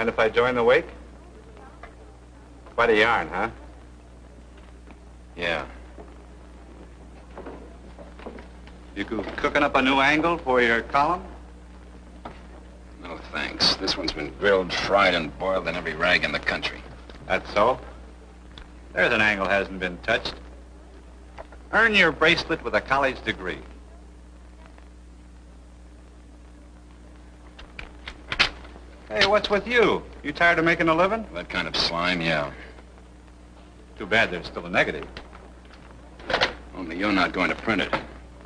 Mind if I join the wake? Quite a yarn, huh? Yeah. You cooking up a new angle for your column? No, thanks. This one's been grilled, fried, and boiled in every rag in the country. That's so? There's an angle hasn't been touched. Earn your bracelet with a college degree. Hey, what's with you? You tired of making a living? That kind of slime, yeah. Too bad there's still a negative. Only you're not going to print it.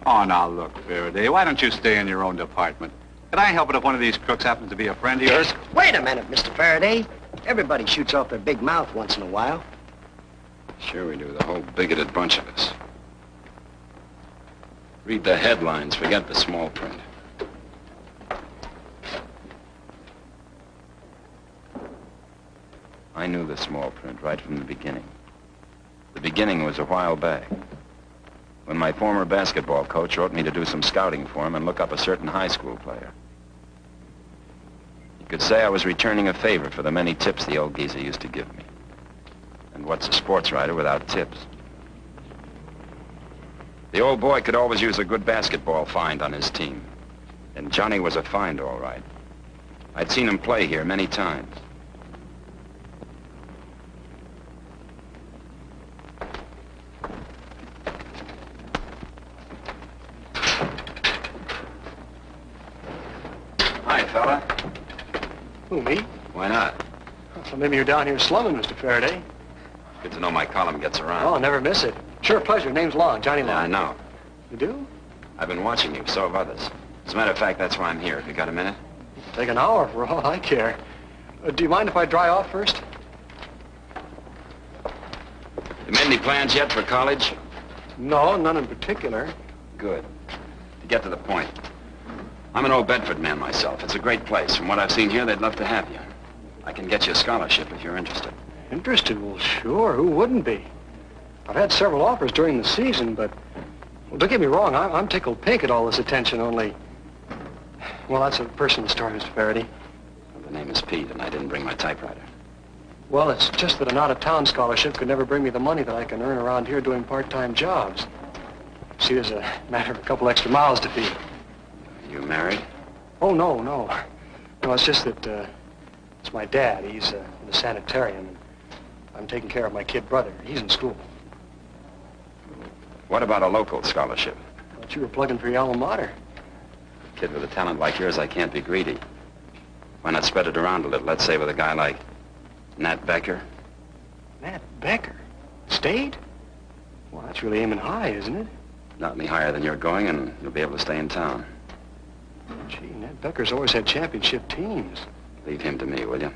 Oh, now look, Faraday, why don't you stay in your own department? Can I help it if one of these crooks happens to be a friend of yours? Wait a minute, Mr. Faraday. Everybody shoots off their big mouth once in a while. Sure we do, the whole bigoted bunch of us. Read the headlines, forget the small print. I knew the small print right from the beginning. The beginning was a while back, when my former basketball coach wrote me to do some scouting for him and look up a certain high school player. You could say I was returning a favor for the many tips the old geezer used to give me. And what's a sports writer without tips? The old boy could always use a good basketball find on his team. And Johnny was a find, all right. I'd seen him play here many times. Hi, fella. Who, me? Why not? Well, maybe you're down here slumming, Mr. Faraday. Good to know my column gets around. Oh, never miss it. Sure, pleasure. Name's Long, Johnny Long. Yeah, I know. You do? I've been watching you, so have others. As a matter of fact, that's why I'm here. Have you got a minute? Take an hour for all I care. Do you mind if I dry off first? You made any plans yet for college? No, none in particular. Good. To get to the point. I'm an old Bedford man myself. It's a great place. From what I've seen here, they'd love to have you. I can get you a scholarship if you're interested. Interested? Well, sure. Who wouldn't be? I've had several offers during the season, but... Well, don't get me wrong. I'm tickled pink at all this attention, only... Well, that's a personal story, Mr. Faraday. Well, the name is Pete, and I didn't bring my typewriter. Well, it's just that an out-of-town scholarship could never bring me the money that I can earn around here doing part-time jobs. See, there's a matter of a couple extra miles to feed. You married? Oh, no. No, it's just that, it's my dad. He's in the sanitarium, and I'm taking care of my kid brother. He's in school. What about a local scholarship? Thought you were plugging for your alma mater. Kid with a talent like yours, I can't be greedy. Why not spread it around a little? Let's say with a guy like Nat Becker. Nat Becker? State? Well, that's really aiming high, isn't it? Not any higher than you're going, and you'll be able to stay in town. Gee, Nat Becker's always had championship teams. Leave him to me, will you?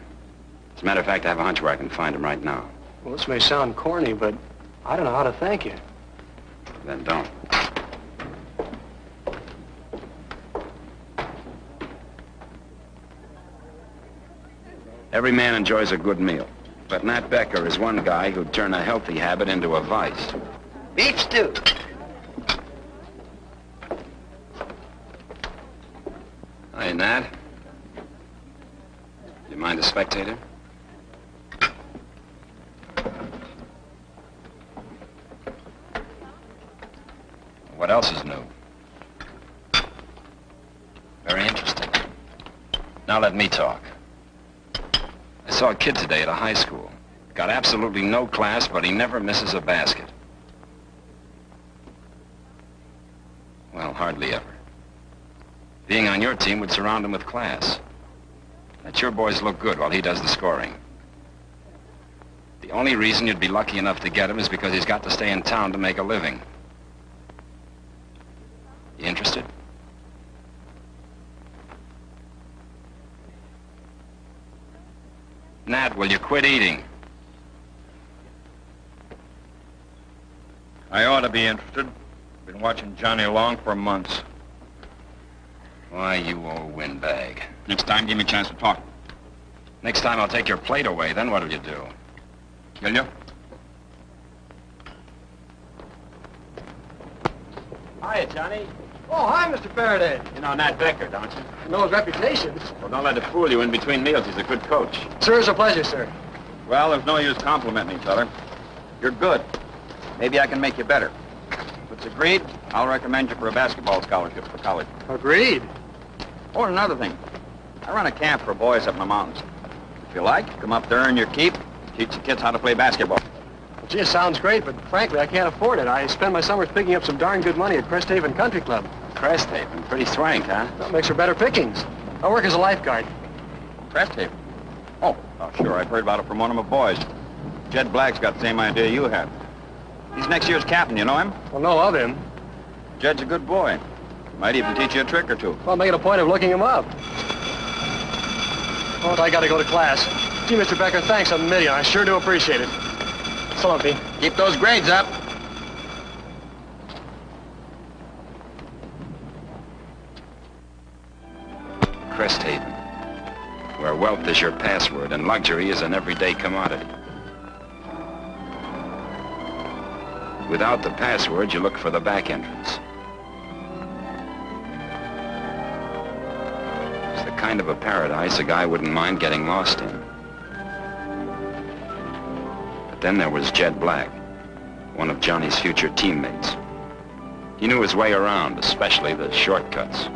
As a matter of fact, I have a hunch where I can find him right now. Well, this may sound corny, but I don't know how to thank you. Then don't. Every man enjoys a good meal. But Nat Becker is one guy who'd turn a healthy habit into a vice. Beef stew. Hey, Nat. You mind a spectator? What else is new? Very interesting. Now let me talk. I saw a kid today at a high school. Got absolutely no class, but he never misses a basket. Well, hardly ever. Being on your team would surround him with class. Let your boys look good while he does the scoring. The only reason you'd be lucky enough to get him is because he's got to stay in town to make a living. You interested? Nat, will you quit eating? I ought to be interested. Been watching Johnny Long for months. Why, you old windbag. Next time, give me a chance to talk. Next time I'll take your plate away, then what'll you do? Will you? Hiya, Johnny. Oh, hi, Mr. Faraday. You know Nat Becker, don't you? You know his reputations. Well, don't let it fool you in between meals. He's a good coach. Sir, it's a pleasure, sir. Well, there's no use complimenting each other. You're good. Maybe I can make you better. If it's agreed, I'll recommend you for a basketball scholarship for college. Agreed. Oh, and another thing. I run a camp for boys up in the mountains. If you like, come up there, earn your keep, teach the kids how to play basketball. Well, gee, it sounds great, but frankly, I can't afford it. I spend my summers picking up some darn good money at Cresthaven Country Club. Cresthaven, pretty swank, huh? That makes for better pickings. I work as a lifeguard. Cresthaven? Oh, sure. I've heard about it from one of my boys. Jed Black's got the same idea you have. He's next year's captain. You know him? Well, know of him. Jed's a good boy. Might even teach you a trick or two. Well, I'll make it a point of looking him up. Oh, I got to go to class. Gee, Mr. Becker, thanks a million. I sure do appreciate it. So long, Pete. Keep those grades up. Cresthaven, where wealth is your password and luxury is an everyday commodity. Without the password, you look for the back entrance. It's the kind of a paradise a guy wouldn't mind getting lost in. But then there was Jed Black, one of Johnny's future teammates. He knew his way around, especially the shortcuts.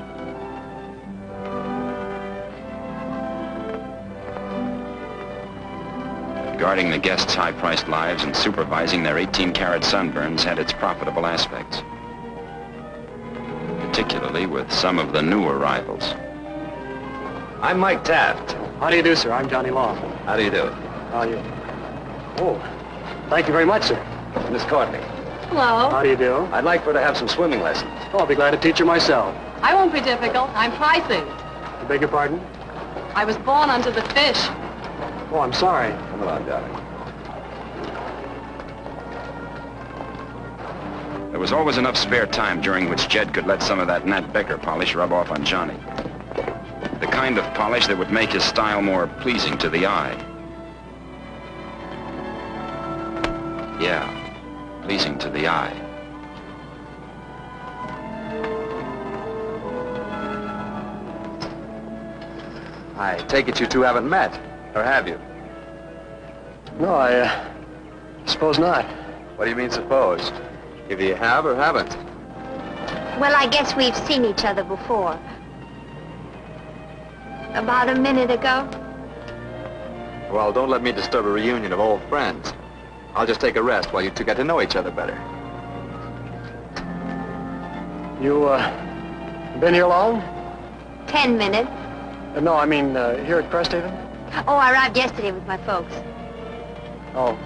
Guarding the guests' high-priced lives and supervising their 18-carat sunburns had its profitable aspects. Particularly with some of the new arrivals. I'm Mike Taft. How do you do, sir? I'm Johnny Law. How do you do? How are you? Oh, thank you very much, sir. Miss Courtney. Hello. How do you do? I'd like for her to have some swimming lessons. Oh, I'll be glad to teach her myself. I won't be difficult. I'm pricing. I beg your pardon? I was born under the fish. Oh, I'm sorry. Come along, darling. There was always enough spare time during which Jed could let some of that Nat Becker polish rub off on Johnny. The kind of polish that would make his style more pleasing to the eye. Yeah, pleasing to the eye. I take it you two haven't met, or have you? No, I suppose not. What do you mean, suppose? Either you have or haven't. Well, I guess we've seen each other before. About a minute ago. Well, don't let me disturb a reunion of old friends. I'll just take a rest while you two get to know each other better. You, been here long? 10 minutes. No, I mean, here at Cresthaven? Oh, I arrived yesterday with my folks. Oh.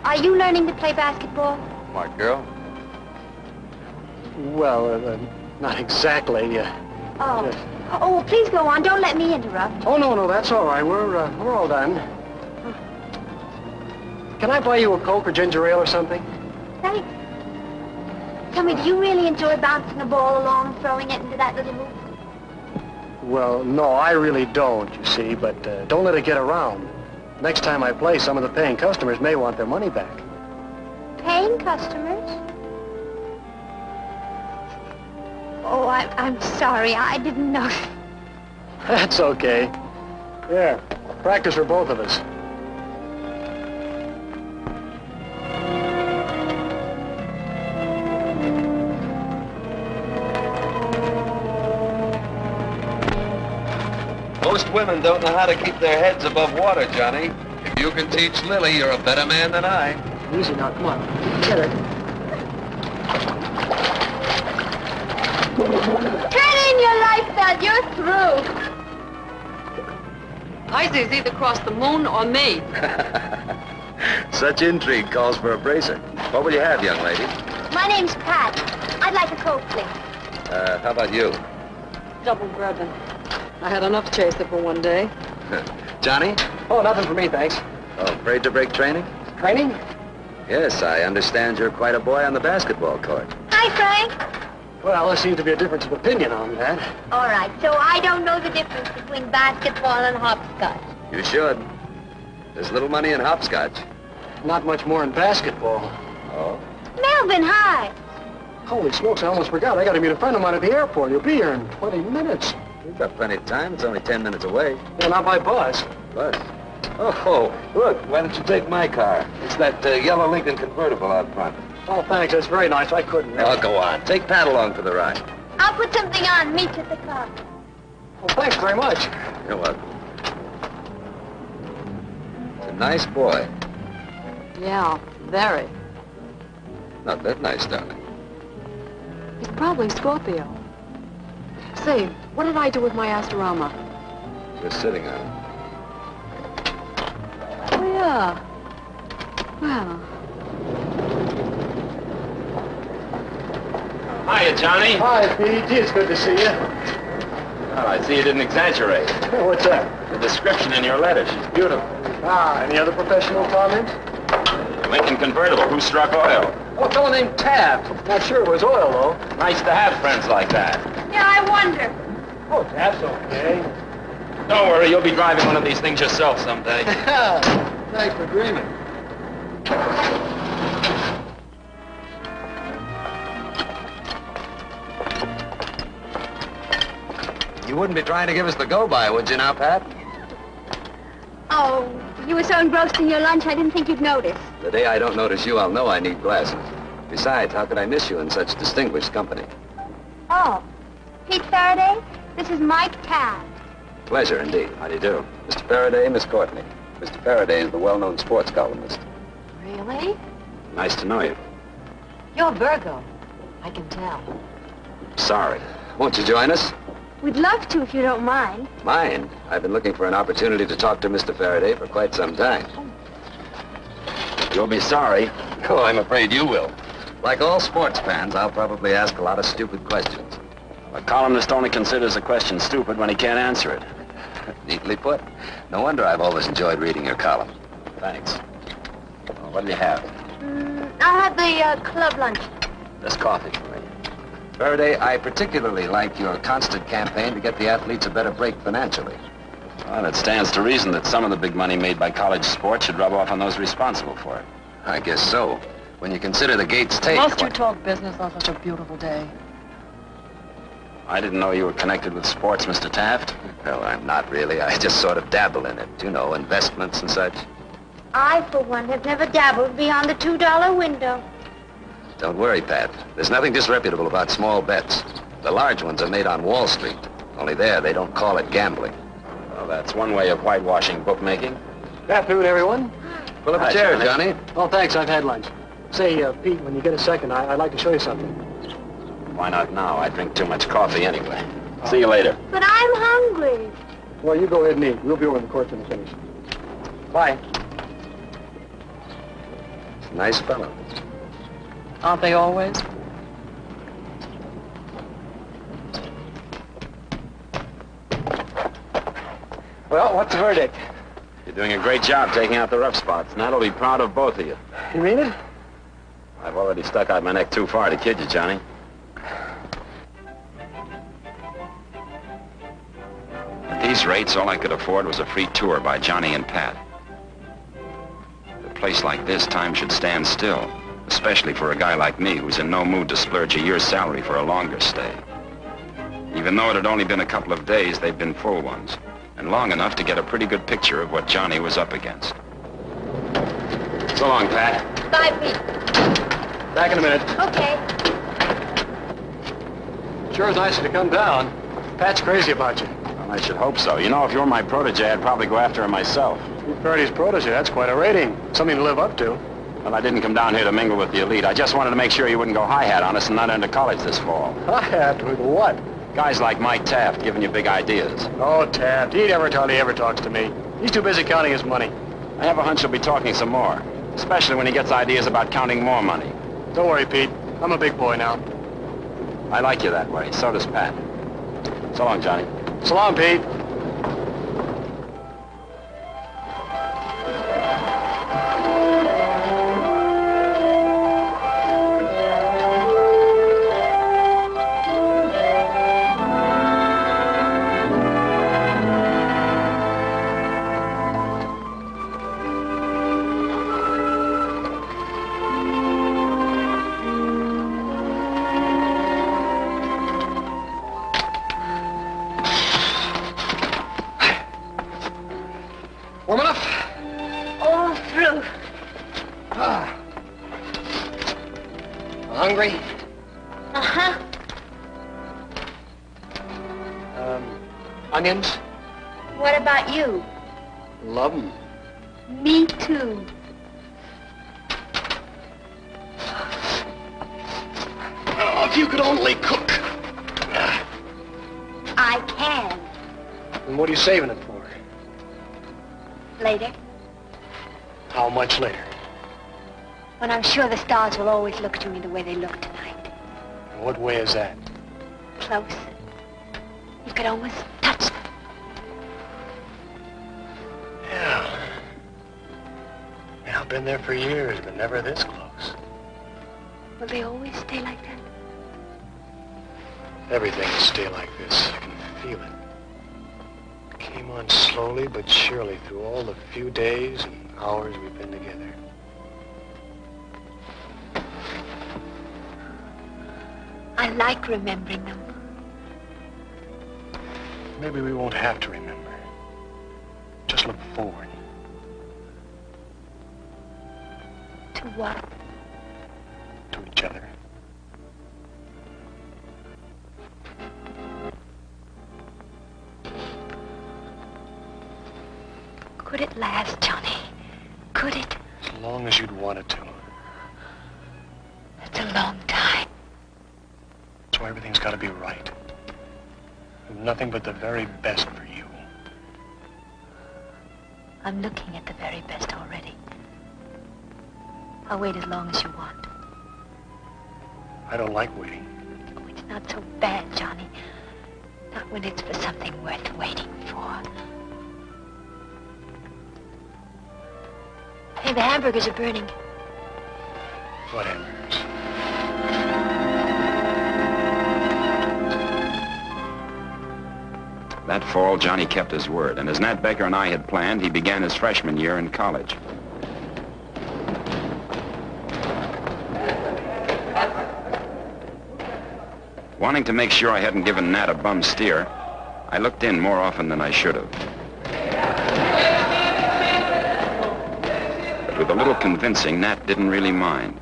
Are you learning to play basketball? Smart girl. Well, not exactly. Oh. Yes. Oh, well, please go on. Don't let me interrupt. Oh, no, that's all right. We're all done. Can I buy you a Coke or ginger ale or something? Thanks. Tell me, do you really enjoy bouncing the ball along and throwing it into that little hoop? Well, no, I really don't, you see, but don't let it get around. Next time I play, some of the paying customers may want their money back. Paying customers? Oh, I'm sorry. I didn't know. That's okay. There, practice for both of us. Most women don't know how to keep their heads above water, Johnny. If you can teach Lily, you're a better man than I. Easy now, come on. Get it. Turn in your life belt. You're through. Isaac either crossed the moon or me. Such intrigue calls for a bracer. What will you have, young lady? My name's Pat. I'd like a Coke, please. How about you? Double bourbon. I had enough chaser for one day. Johnny? Oh, nothing for me, thanks. Oh, afraid to break training? Training? Yes, I understand you're quite a boy on the basketball court. Hi, Frank. Well, there seems to be a difference of opinion on that. All right, so I don't know the difference between basketball and hopscotch. You should. There's little money in hopscotch. Not much more in basketball. Oh? Melvin, hi. Holy smokes, I almost forgot. I got to meet a friend of mine at the airport. He'll be here in 20 minutes. We've got plenty of time. It's only 10 minutes away. Yeah, not by bus. Bus? Oh, look, why don't you take my car? It's that yellow Lincoln convertible out front. Oh, thanks. That's very nice. I couldn't. Now, go on. Take Pat along for the ride. I'll put something on. Meet you at the car. Well, thanks very much. You're welcome. It's a nice boy. Yeah, very. Not that nice, darling. He's probably Scorpio. Say, what did I do with my Astorama? Just sitting on it. Oh, yeah. Well, Hiya, Johnny. Hi, Pete. Gee, it's good to see you. Well, I see you didn't exaggerate. What's that? The description in your letter, she's beautiful. Ah, any other professional comments? Lincoln convertible, who struck oil? Oh, a fellow named Taft. Not sure it was oil, though. Nice to have friends like that. Yeah, I wonder. Oh, Taft's okay. Don't worry, you'll be driving one of these things yourself someday. Thanks for dreaming. You wouldn't be trying to give us the go-by, would you now, Pat? Oh, you were so engrossed in your lunch, I didn't think you'd notice. The day I don't notice you, I'll know I need glasses. Besides, how could I miss you in such distinguished company? Oh, Pete Faraday, this is Mike Taft. Pleasure, indeed. How do you do? Mr. Faraday, Miss Courtney. Mr. Faraday is the well-known sports columnist. really? Nice to know you. You're Virgo. I can tell. Sorry. Won't you join us? We'd love to if you don't mind. Mind? I've been looking for an opportunity to talk to Mr. Faraday for quite some time. You'll be sorry. Oh, I'm afraid you will. Like all sports fans, I'll probably ask a lot of stupid questions. A columnist only considers a question stupid when he can't answer it. Neatly put. No wonder I've always enjoyed reading your column. Thanks. Well, what do you have? I'll have the club lunch. This coffee for me. Faraday, I particularly like your constant campaign to get the athletes a better break financially. Well, it stands to reason that some of the big money made by college sports should rub off on those responsible for it. I guess so. When you consider the Gates take... Must you talk business on such a beautiful day? I didn't know you were connected with sports, Mr. Taft. Well, I'm not really. I just sort of dabble in it. You know, investments and such. I, for one, have never dabbled beyond the $2 window. Don't worry, Pat. There's nothing disreputable about small bets. The large ones are made on Wall Street. Only there, they don't call it gambling. Well, that's one way of whitewashing bookmaking. Good afternoon, everyone. Pull up Hi, a chair, Johnny. Johnny. Oh, thanks. I've had lunch. Say, Pete, when you get a second, I'd like to show you something. Why not now? I drink too much coffee anyway. See you later. But I'm hungry. Well, you go ahead and eat. We'll be over in the court when we finish. Bye. Nice fellow. Aren't they always? Well, what's the verdict? You're doing a great job taking out the rough spots, and that'll be proud of both of you. You mean it? I've already stuck out my neck too far to kid you, Johnny. At these rates, all I could afford was a free tour by Johnny and Pat. At a place like this, time should stand still, especially for a guy like me who's in no mood to splurge a year's salary for a longer stay. Even though it had only been a couple of days, they'd been full ones, and long enough to get a pretty good picture of what Johnny was up against. So long, Pat. Bye, Pete. Back in a minute. Okay. Sure is nice of you to come down. Pat's crazy about you. Well, I should hope so. You know, if you were my protege, I'd probably go after him myself. You're Faraday's protege. That's quite a rating. Something to live up to. Well, I didn't come down here to mingle with the elite. I just wanted to make sure you wouldn't go hi-hat on us and not enter college this fall. Hi-hat with what? Guys like Mike Taft giving you big ideas. Oh, Taft. He never talks to me. He's too busy counting his money. I have a hunch he'll be talking some more, especially when he gets ideas about counting more money. Don't worry, Pete. I'm a big boy now. I like you that way. So does Pat. So long, Johnny. So long, Pete. hungry? Uh-huh. Onions? What about you? Love 'em. Me too. Oh, if you could only cook. I can. And what are you saving it for? Later, How much later? when I'm sure the stars will always look to me the way they look tonight. And what way is that? Close. You could almost touch them. Yeah. Yeah, I've been there for years, but never this close. Will they always stay like that? Everything will stay like this. I can feel it. It came on slowly but surely through all the few days and hours we've been together. I like remembering them. Maybe we won't have to remember. Just look forward. To what? To each other. Could it last, Johnny? Could it? As long as you'd want it to. That's a long time. That's why everything's got to be right. With nothing but the very best for you. I'm looking at the very best already. I'll wait as long as you want. I don't like waiting. Oh, it's not so bad, Johnny. Not when it's for something worth waiting for. Hey, the hamburgers are burning. What hamburgers? That fall, Johnny kept his word, and as Nat Baker and I had planned, he began his freshman year in college. Wanting to make sure I hadn't given Nat a bum steer, I looked in more often than I should have. But with a little convincing, Nat didn't really mind.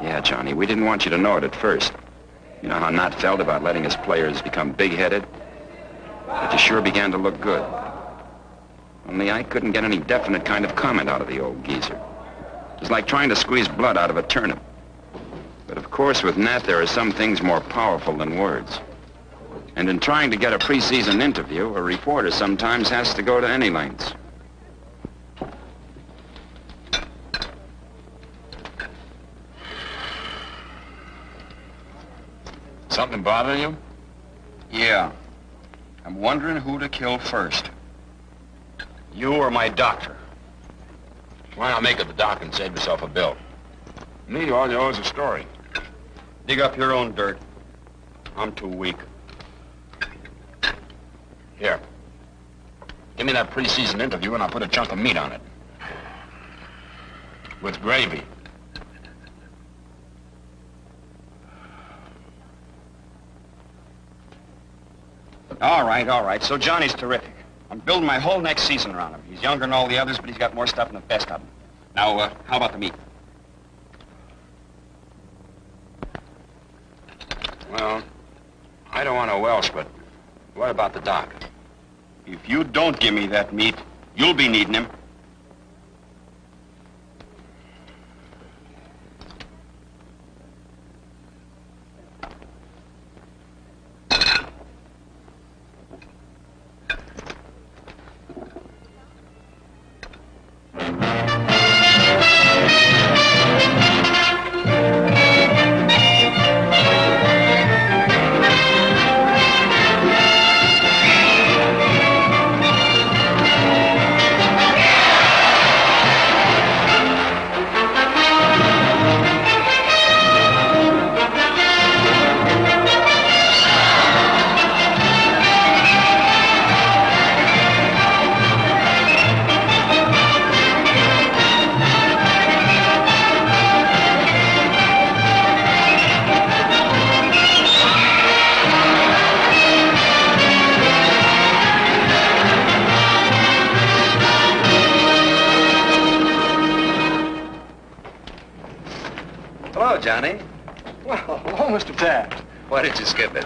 Yeah, Johnny, we didn't want you to know it at first. You know how Nat felt about letting his players become big-headed? But you sure began to look good. Only I couldn't get any definite kind of comment out of the old geezer. It was like trying to squeeze blood out of a turnip. But of course, with Nat, there are some things more powerful than words. And in trying to get a preseason interview, a reporter sometimes has to go to any lengths. Something bothering you? Yeah. I'm wondering who to kill first. You or my doctor? Why not make it the doc and save yourself a bill? Me, all you owe is a story. Dig up your own dirt. I'm too weak. Here. Give me that preseason interview and I'll put a chunk of meat on it. With gravy. All right. So Johnny's terrific. I'm building my whole next season around him. He's younger than all the others, but he's got more stuff than the best of them. Now, how about the meat? Well, I don't want to Welsh, but what about the doc? If you don't give me that meat, you'll be needing him. Hello, Johnny. Well, hello, Mr. Taft. Why did you skip it?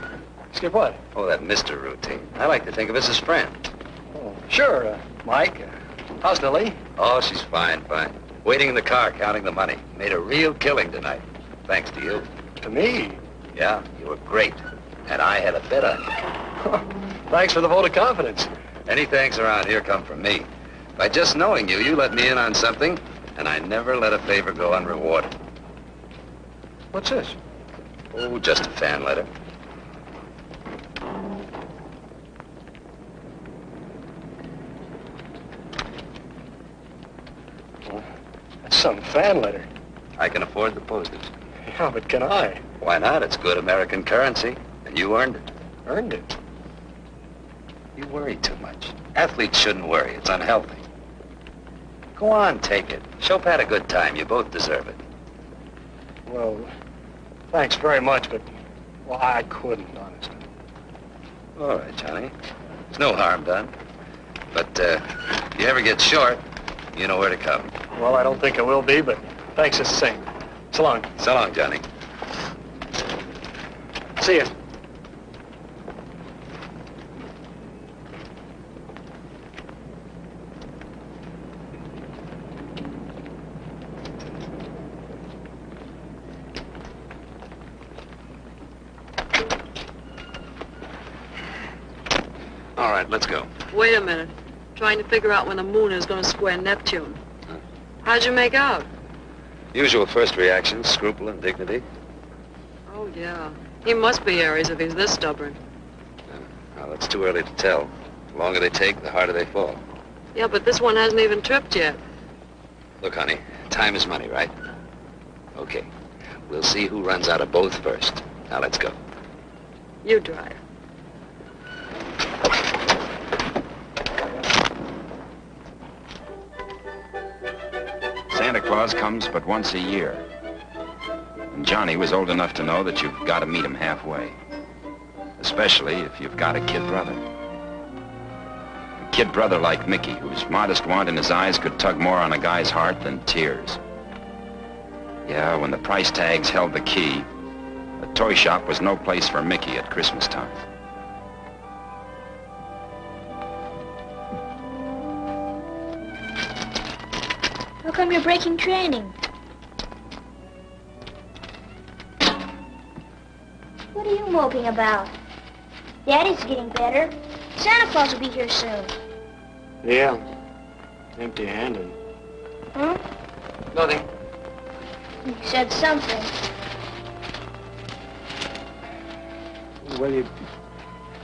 Skip what? Oh, that Mr. routine. I like to think of us as friends. Oh, sure, Mike. How's Lily? Oh, she's fine. Waiting in the car, counting the money. Made a real killing tonight. Thanks to you. To me? Yeah, you were great. And I had a bet on you. Thanks for the vote of confidence. Any thanks around here come from me. By just knowing you, you let me in on something, and I never let a favor go unrewarded. What's this? Oh, just a fan letter. That's some fan letter. I can afford the postage. Yeah, but can I? Why not? It's good American currency, and you earned it. Earned it. You worry too much. Athletes shouldn't worry. It's unhealthy. Go on, take it. Show Pat a good time. You both deserve it. Well, thanks very much, but, well, I couldn't, honestly. All right, Johnny. There's no harm done. But if you ever get short, you know where to come. Well, I don't think it will be, but thanks just the same. So long. So long, Johnny. See you. All right, let's go. Wait a minute. Trying to figure out when the moon is going to square Neptune. How'd you make out? Usual first reactions, scruple and dignity. Oh, yeah. He must be Aries if he's this stubborn. Well, it's too early to tell. The longer they take, the harder they fall. Yeah, but this one hasn't even tripped yet. Look, honey, time is money, right? Okay. We'll see who runs out of both first. Now, let's go. You drive. Santa Claus comes but once a year. And Johnny was old enough to know that you've got to meet him halfway. Especially if you've got a kid brother. A kid brother like Mickey, whose modest want in his eyes could tug more on a guy's heart than tears. Yeah, when the price tags held the key, a toy shop was no place for Mickey at Christmas time. How come you're breaking training? What are you moping about? Daddy's getting better. Santa Claus will be here soon. Yeah. Empty-handed. Huh? Nothing. You said something. Well, you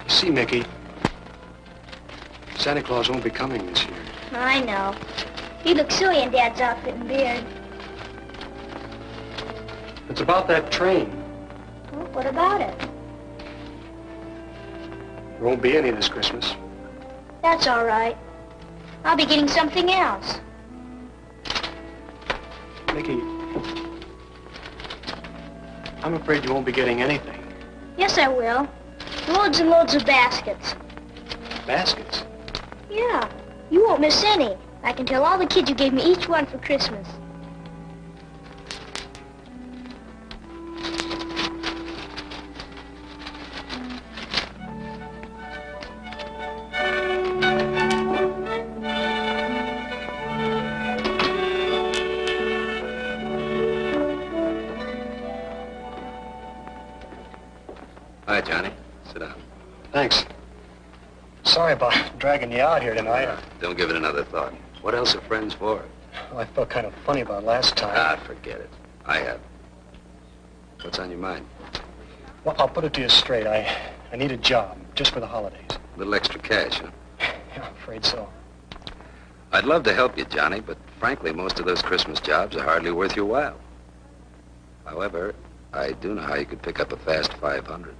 see, Mickey, Santa Claus won't be coming this year. I know. You look silly in Dad's outfit and beard. It's about that train. Well, what about it? There won't be any this Christmas. That's all right. I'll be getting something else. Mickey, I'm afraid you won't be getting anything. Yes, I will. Loads and loads of baskets. Baskets? Yeah. You won't miss any. I can tell all the kids you gave me each one for Christmas. Hi, Johnny. Sit down. Thanks. Sorry about dragging you out here tonight. Don't give it another thought. What else are friends for? Well, I felt kind of funny about last time. Ah, forget it. I have. What's on your mind? Well, I'll put it to you straight. I need a job, just for the holidays. A little extra cash, huh? Yeah, I'm afraid so. I'd love to help you, Johnny, but frankly, most of those Christmas jobs are hardly worth your while. However, I do know how you could pick up a fast 500.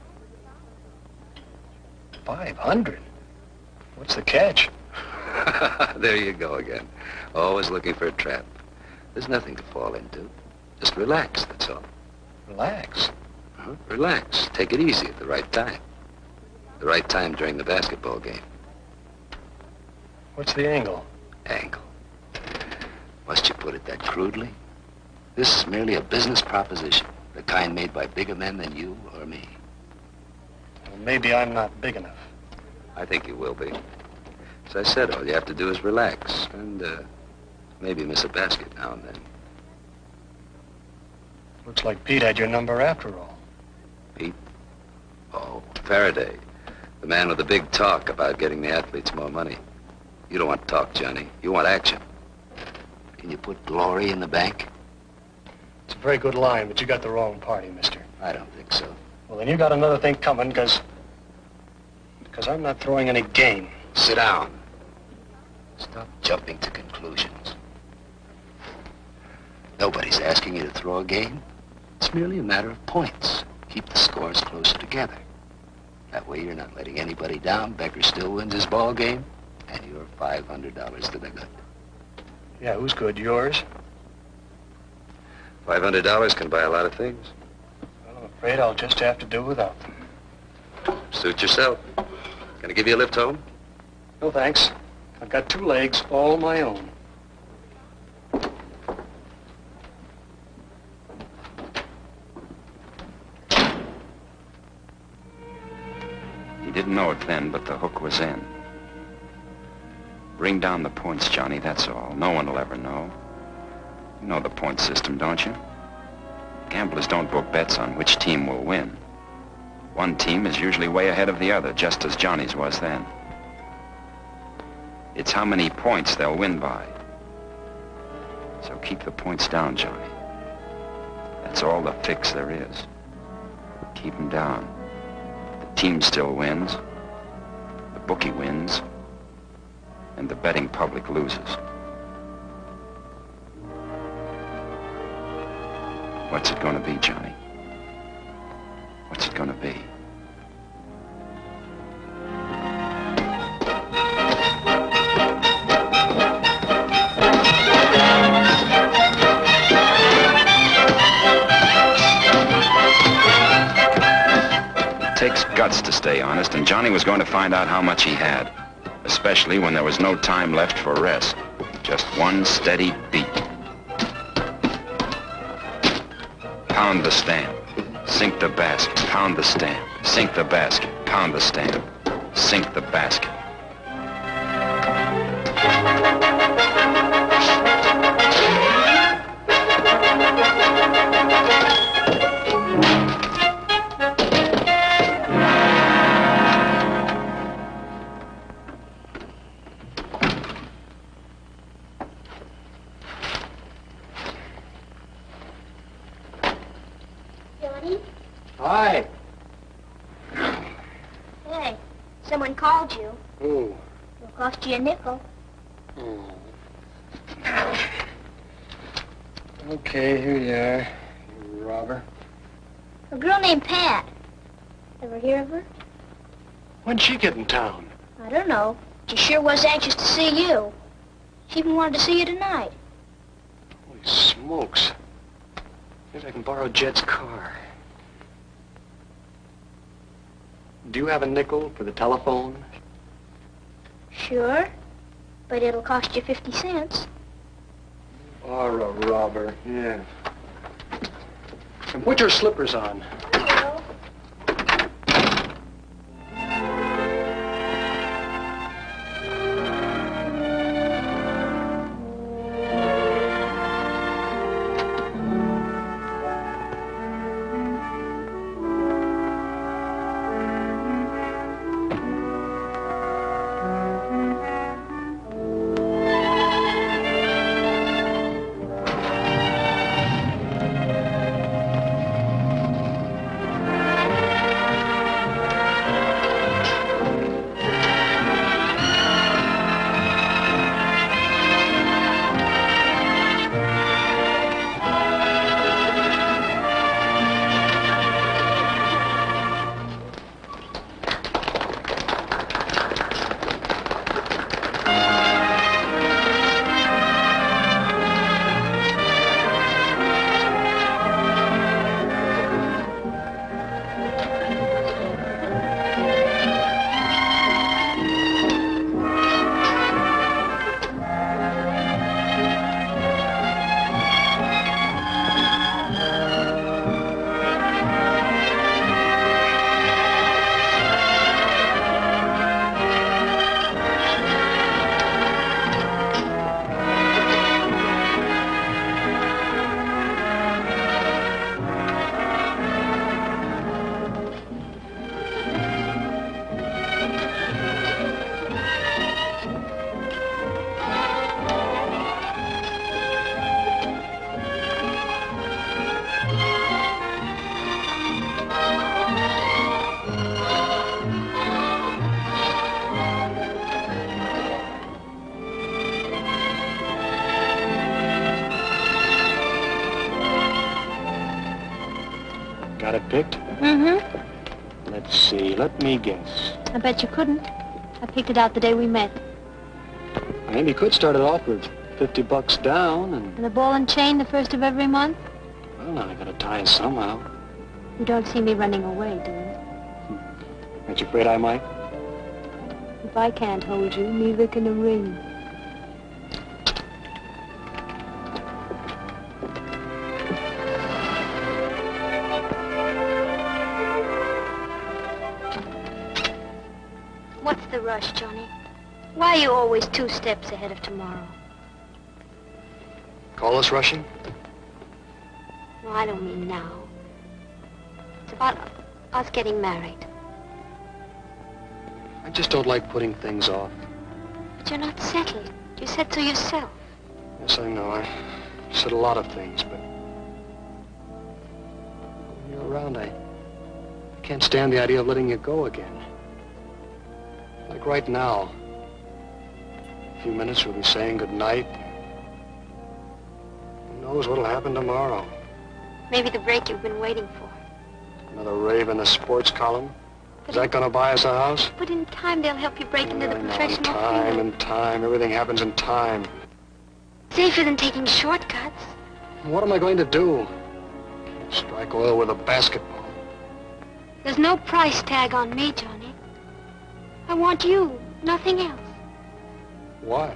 500? What's the catch? There you go again. Always looking for a trap. There's nothing to fall into. Just relax, that's all. Relax. Uh-huh. Relax. Take it easy at the right time. The right time during the basketball game. What's the angle? Angle. Must you put it that crudely? This is merely a business proposition, the kind made by bigger men than you or me. Well, maybe I'm not big enough. I think you will be. As I said, all you have to do is relax and maybe miss a basket now and then. Looks like Pete had your number after all. Pete? Oh, Faraday. The man with the big talk about getting the athletes more money. You don't want talk, Johnny. You want action. Can you put glory in the bank? It's a very good line, but you got the wrong party, mister. I don't think so. Well, then you got another thing coming, because I'm not throwing any game. Sit down. Stop jumping to conclusions. Nobody's asking you to throw a game. It's merely a matter of points. Keep the scores closer together. That way you're not letting anybody down. Becker still wins his ball game, and you're $500 to the good. Yeah, who's good? Yours? $500 can buy a lot of things. Well, I'm afraid I'll just have to do without them. Suit yourself. Can I give you a lift home? No, thanks. I've got 2 legs, all my own. He didn't know it then, but the hook was in. Bring down the points, Johnny, that's all. No one will ever know. You know the point system, don't you? Gamblers don't book bets on which team will win. One team is usually way ahead of the other, just as Johnny's was then. It's how many points they'll win by. So keep the points down, Johnny. That's all the fix there is. Keep them down. The team still wins. The bookie wins. And the betting public loses. What's it gonna be, Johnny? What's it gonna be? It takes guts to stay honest, and Johnny was going to find out how much he had, especially when there was no time left for rest. Just one steady beat. Pound the stamp, sink the basket, pound the stamp, sink the basket, pound the stamp, sink the basket. Hi. Hey, someone called you. Who? It'll cost you a nickel. Oh. Okay, here you are, you robber. A girl named Pat. Ever hear of her? When'd she get in town? I don't know. She sure was anxious to see you. She even wanted to see you tonight. Holy smokes. Maybe I can borrow Jed's car. Do you have a nickel for the telephone? Sure, but it'll cost you 50 cents. Or a robber, yeah. And put your slippers on. Hello. Got it picked? Mm-hmm. Let's see. Let me guess. I bet you couldn't. I picked it out the day we met. Maybe you could start it off with $50 down and... And the ball and chain the first of every month? Well, now I gotta tie it somehow. You don't see me running away, do you? Aren't you afraid I might? If I can't hold you, neither can a ring. What's the rush, Johnny? Why are you always 2 steps ahead of tomorrow? Call us rushing? No, I don't mean now. It's about us getting married. I just don't like putting things off. But you're not settled. You said so yourself. Yes, I know. I said a lot of things, but... when you're around, I can't stand the idea of letting you go again. Like right now. In a few minutes, we'll be saying goodnight. Who knows what'll happen tomorrow? Maybe the break you've been waiting for. Another rave in the sports column? Is that gonna buy us a house? But in time, they'll help you break into the professional field. In time. Everything happens in time. Safer than taking shortcuts. What am I going to do? Strike oil with a basketball. There's no price tag on me, Johnny. I want you, nothing else. Why?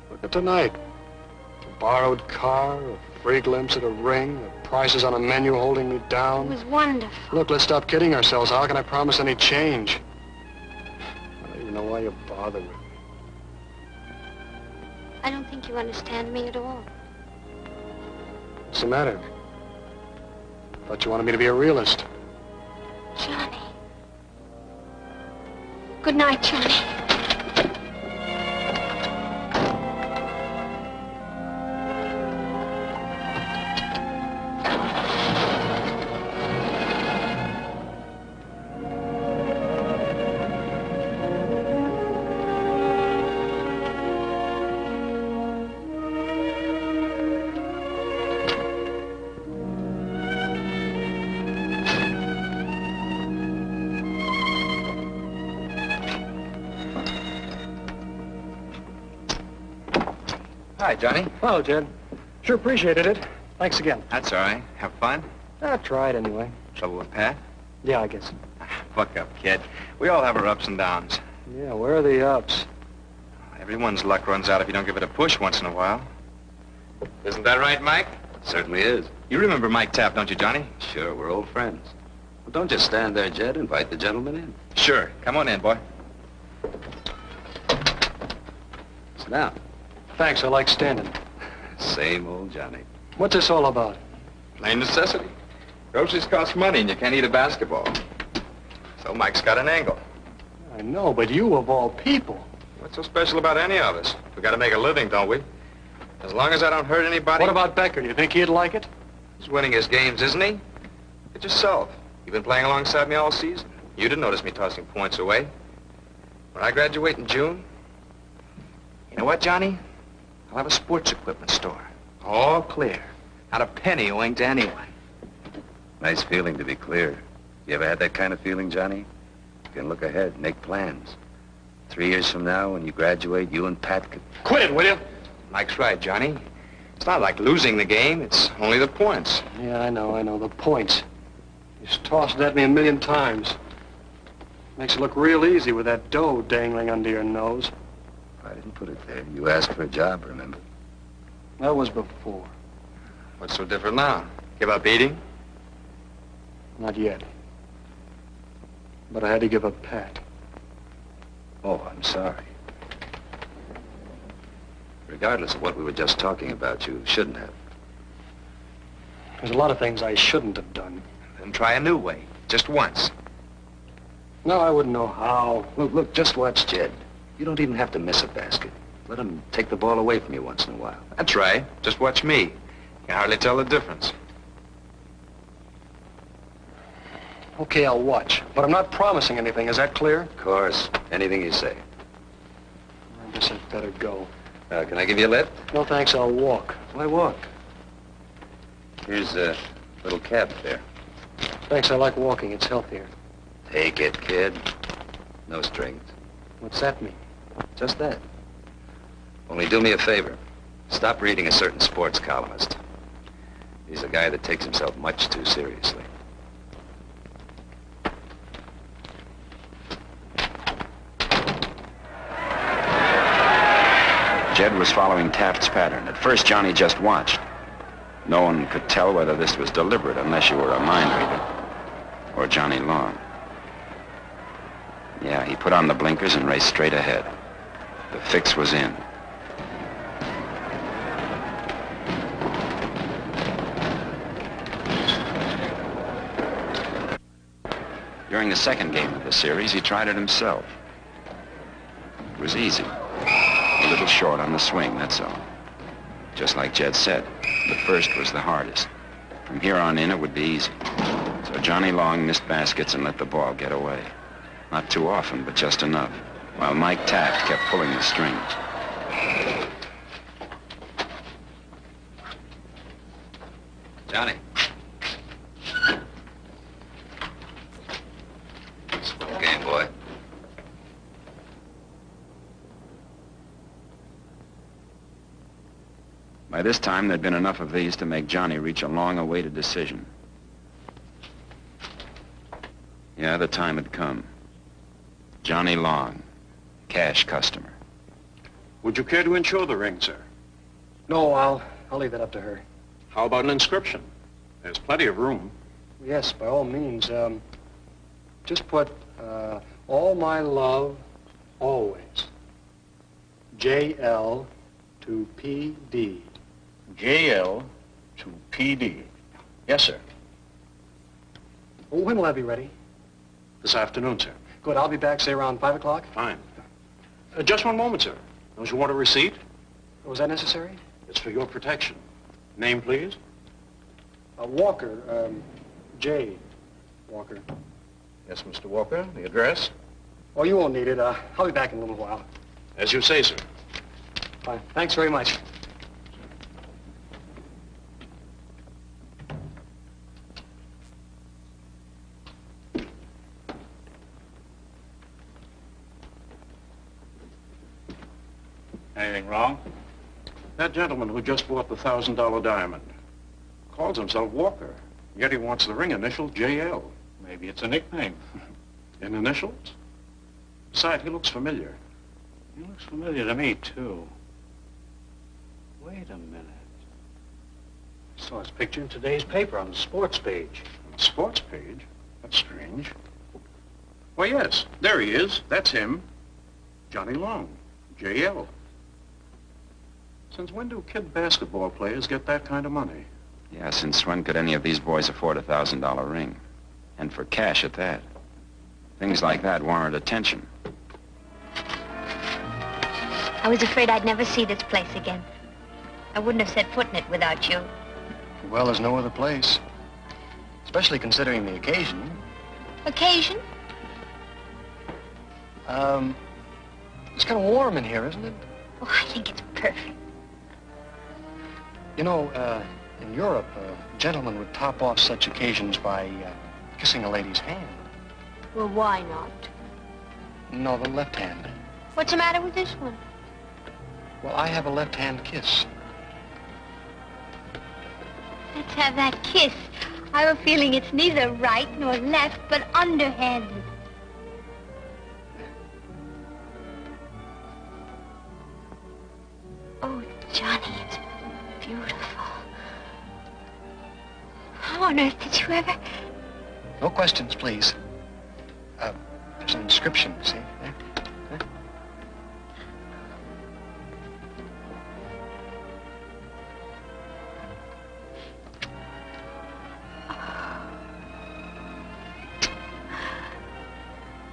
Look at tonight. A borrowed car, a free glimpse at a ring, the prices on a menu holding me It down. was wonderful. Look, let's stop kidding ourselves. How can I promise any change? I don't even know why you bother with me. I don't think you understand me at all. What's the matter? Thought you wanted me to be a realist. Johnny. Good night, Johnny. Hi, Johnny. Hello, Jed. Sure appreciated it. Thanks again. That's all right. Have fun? I tried anyway. Trouble with Pat? Yeah, I guess. Buck up, kid. We all have our ups and downs. Yeah, where are the ups? Everyone's luck runs out if you don't give it a push once in a while. Isn't that right, Mike? Certainly is. You remember Mike Tapp, don't you, Johnny? Sure, we're old friends. Well, don't just stand there, Jed. Invite the gentleman in. Sure. Come on in, boy. Sit down. Thanks, I like standing. Same old Johnny. What's this all about? Plain necessity. Groceries cost money and you can't eat a basketball. So Mike's got an angle. I know, but you of all people. What's so special about any of us? We gotta make a living, don't we? As long as I don't hurt anybody... What about Becker? Do you think he'd like it? He's winning his games, isn't he? Look at yourself. You've been playing alongside me all season. You didn't notice me tossing points away. When I graduate in June... You know what, Johnny? I'll have a sports equipment store. All clear. Not a penny owing to anyone. Nice feeling to be clear. You ever had that kind of feeling, Johnny? You can look ahead, make plans. 3 years from now, when you graduate, you and Pat could... Quit it, will you? Mike's right, Johnny. It's not like losing the game. It's only the points. Yeah, I know. The points. You've tossed it at me a million times. Makes it look real easy with that dough dangling under your nose. I didn't put it there. You asked for a job, remember? That was before. What's so different now? Give up eating? Not yet. But I had to give up Pat. Oh, I'm sorry. Regardless of what we were just talking about, you shouldn't have. There's a lot of things I shouldn't have done. Then try a new way. Just once. No, I wouldn't know how. Look, just watch Jed. You don't even have to miss a basket. Let him take the ball away from you once in a while. That's right. Just watch me. You can hardly tell the difference. Okay, I'll watch. But I'm not promising anything. Is that clear? Of course. Anything you say. I guess I'd better go. Can I give you a lift? No, thanks. I'll walk. Why walk? Here's a little cab fare. Thanks, I like walking. It's healthier. Take it, kid. No strings. What's that mean? Just that. Only do me a favor. Stop reading a certain sports columnist. He's a guy that takes himself much too seriously. Jed was following Taft's pattern. At first, Johnny just watched. No one could tell whether this was deliberate unless you were a mind reader. Or Johnny Long. Yeah, he put on the blinkers and raced straight ahead. The fix was in. During the second game of the series, he tried it himself. It was easy. A little short on the swing, that's all. Just like Jed said, the first was the hardest. From here on in, it would be easy. So Johnny Long missed baskets and let the ball get away. Not too often, but just enough, while Mike Taft kept pulling the strings. Johnny. Swell game, boy. By this time, there'd been enough of these to make Johnny reach a long-awaited decision. Yeah, the time had come. Johnny Long, cash customer. Would you care to insure the ring, sir? No, I'll leave that up to her. How about an inscription? There's plenty of room. Yes, by all means. Just put, all my love, always. JL to PD. JL to PD. Yes, sir. Well, when will that be ready? This afternoon, sir. Good, I'll be back, say, around 5 o'clock. Fine. Just one moment, sir. Don't you want a receipt? Was that necessary? It's for your protection. Name, please? Walker, J. Walker. Yes, Mr. Walker. The address? Oh, you won't need it. I'll be back in a little while. As you say, sir. Fine. Thanks very much. Anything wrong? That gentleman who just bought the $1,000 diamond calls himself Walker, yet he wants the ring initial JL. Maybe it's a nickname. In initials? Besides, he looks familiar. He looks familiar to me, too. Wait a minute. I saw his picture in today's paper on the sports page. On the sports page? That's strange. Why, yes, there he is. That's him. Johnny Long, JL. Since when do kid basketball players get that kind of money? Yeah, since when could any of these boys afford a $1,000 ring? And for cash at that. Things like that warrant attention. I was afraid I'd never see this place again. I wouldn't have set foot in it without you. Well, there's no other place. Especially considering the occasion. Occasion? It's kind of warm in here, isn't it? Oh, I think it's perfect. You know, in Europe, a gentleman would top off such occasions by kissing a lady's hand. Well, why not? No, the left hand. What's the matter with this one? Well, I have a left-hand kiss. Let's have that kiss. I have a feeling it's neither right nor left, but underhanded. Oh, Johnny, it's beautiful. How on earth did you ever... No questions, please. There's an inscription, see? There. There.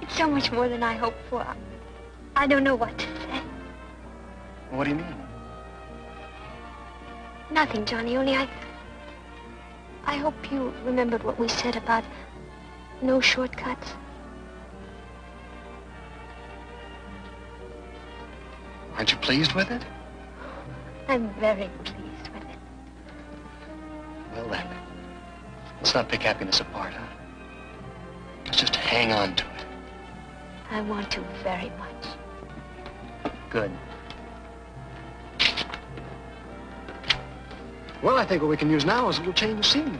It's so much more than I hoped for. I don't know what to say. What do you mean? Nothing, Johnny, only I hope you remembered what we said about no shortcuts. Aren't you pleased with it? I'm very pleased with it. Well, then, let's not pick happiness apart, huh? just hang on to it. I want to very much. Good. Well, I think what we can use now is a little change of scene.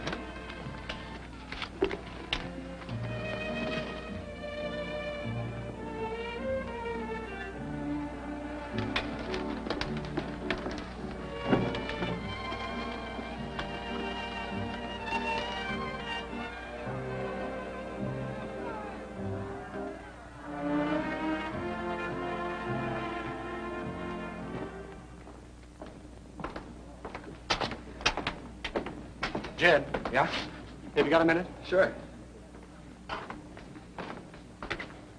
Jed. Yeah? Have you got a minute? Sure.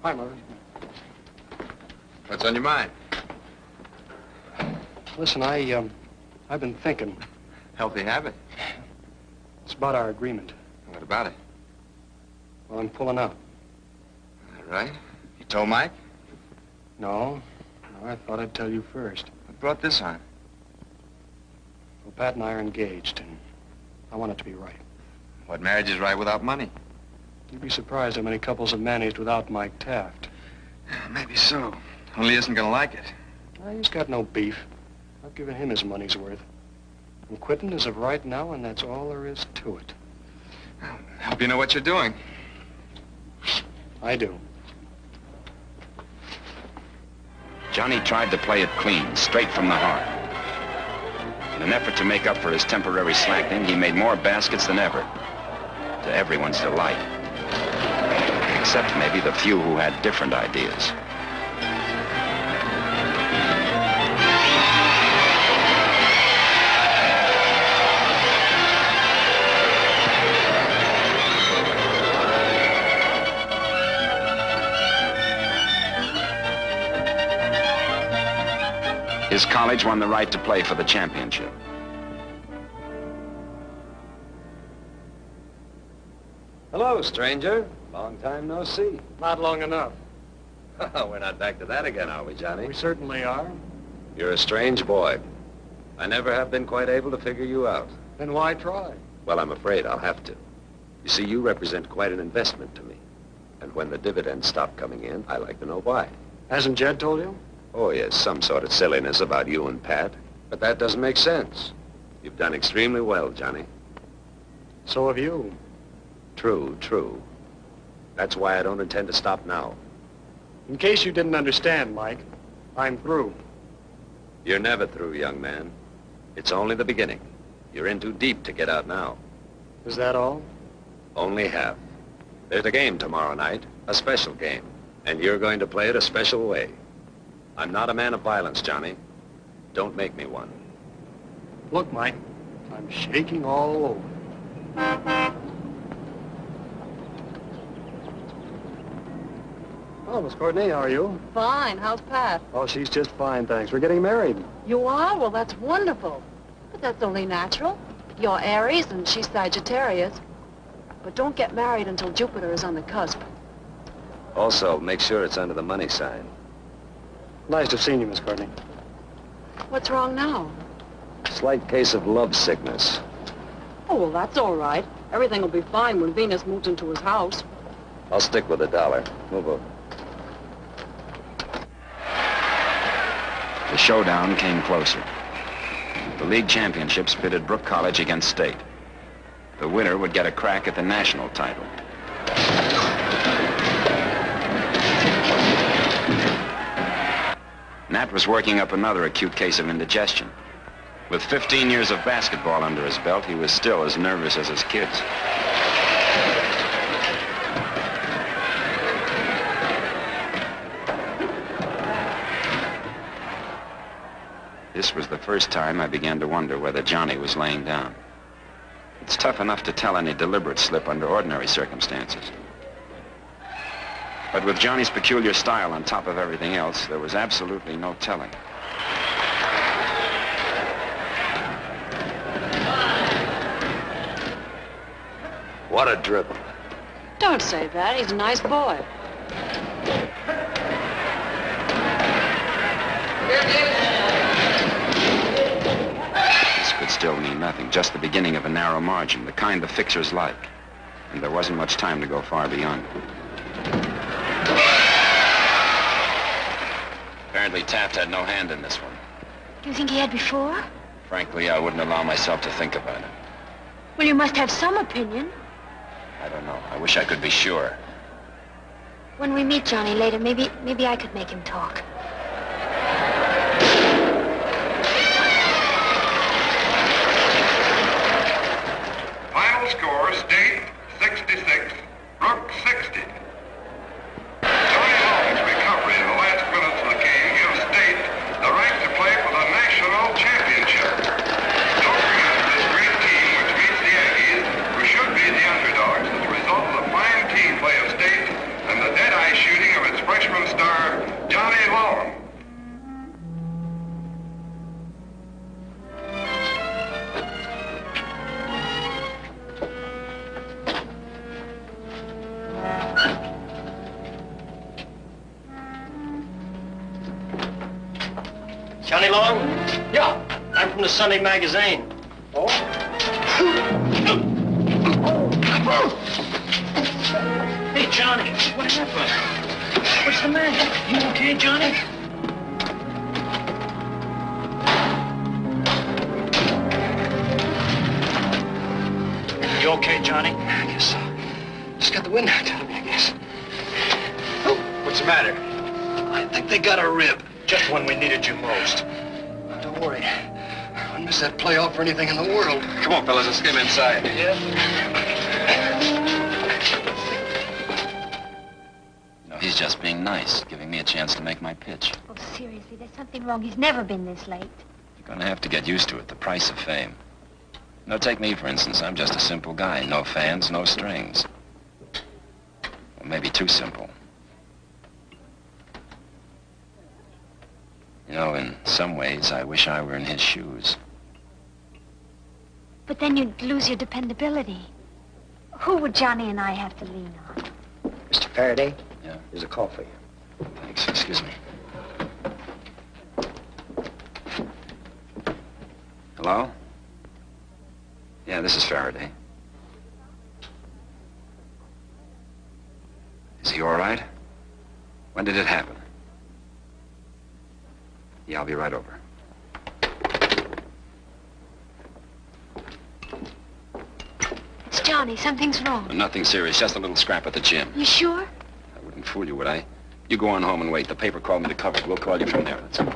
Hi, Mother. What's on your mind? Listen, I've been thinking. Healthy habit. It's about our agreement. What about it? Well, I'm pulling out. All right. You told Mike? No, I thought I'd tell you first. What brought this on? Well, Pat and I are engaged, and I want it to be right. What marriage is right without money? You'd be surprised how many couples have managed without Mike Taft. Maybe so. Only isn't gonna like it. He's got no beef. I've given him his money's worth. I'm quitting as of right now, and that's all there is to it. Hope you know what you're doing. I do. Johnny tried to play it clean, straight from the heart. In an effort to make up for his temporary slackening, he made more baskets than ever, to everyone's delight. Except maybe the few who had different ideas. His college won the right to play for the championship. Hello, stranger. Long time no see. Not long enough. We're not back to that again, are we, Johnny? We certainly are. You're a strange boy. I never have been quite able to figure you out. Then why try? Well, I'm afraid I'll have to. You see, you represent quite an investment to me. And when the dividends stop coming in, I like to know why. Hasn't Jed told you? Oh, yes, some sort of silliness about you and Pat. But that doesn't make sense. You've done extremely well, Johnny. So have you. True, true. That's why I don't intend to stop now. In case you didn't understand, Mike, I'm through. You're never through, young man. It's only the beginning. You're in too deep to get out now. Is that all? Only half. There's a game tomorrow night, a special game, and you're going to play it a special way. I'm not a man of violence, Johnny. Don't make me one. Look, Mike, I'm shaking all over. Oh, Miss Courtney, how are you? Fine. How's Pat? Oh, she's just fine, thanks. We're getting married. You are? Well, that's wonderful. But that's only natural. You're Aries and she's Sagittarius. But don't get married until Jupiter is on the cusp. Also, make sure it's under the money sign. Nice to have seen you, Miss Courtney. What's wrong now? Slight case of love sickness. Oh, well, that's all right. Everything will be fine when Venus moves into his house. I'll stick with $1. Move over. The showdown came closer. The league championships pitted Brook College against State. The winner would get a crack at the national title. Nat was working up another acute case of indigestion. With 15 years of basketball under his belt, he was still as nervous as his kids. This was the first time I began to wonder whether Johnny was laying down. It's tough enough to tell any deliberate slip under ordinary circumstances. But with Johnny's peculiar style on top of everything else, there was absolutely no telling. What a dribble. Don't say that. He's a nice boy. This could still mean nothing, just the beginning of a narrow margin, the kind the fixers like. And there wasn't much time to go far beyond. Apparently Taft had no hand in this one. You think he had before? Frankly, I wouldn't allow myself to think about it. Well, you must have some opinion. I don't know. I wish I could be sure. When we meet Johnny later, maybe I could make him talk. Final score, State 66, Brook 60. Johnny Long's recovery in the last minutes of the game gives State the right to play for the national championship. Don't forget this great team which beats the Aggies, who should be the underdogs as a result of the fine team play of State and the dead-eye shooting of its freshman star, Johnny Long. Johnny Long? Yeah. I'm from the Sunday magazine. Oh? Hey, Johnny, what happened? What's the matter? You okay, Johnny? You okay, Johnny? I guess so. Just got the wind knocked out of me, I guess. Oh, what's the matter? I think they got a rib. Just when we needed you most. Don't worry. I wouldn't miss that playoff for anything in the world. Come on, fellas, let's get him inside. Yeah? No, he's just being nice, giving me a chance to make my pitch. Oh, seriously, there's something wrong. He's never been this late. You're gonna have to get used to it, the price of fame. No, take me, for instance. I'm just a simple guy. No fans, no strings. Well, maybe too simple. You know, in some ways, I wish I were in his shoes. But then you'd lose your dependability. Who would Johnny and I have to lean on? Mr. Faraday? Yeah? There's a call for you. Thanks. Excuse me. Hello? Yeah, this is Faraday. Is he all right? When did it happen? Yeah, I'll be right over. It's Johnny. Something's wrong. Nothing serious, just a little scrap at the gym. You sure? I wouldn't fool you, would I? You go on home and wait. The paper called me to cover it. We'll call you from there. Let's go.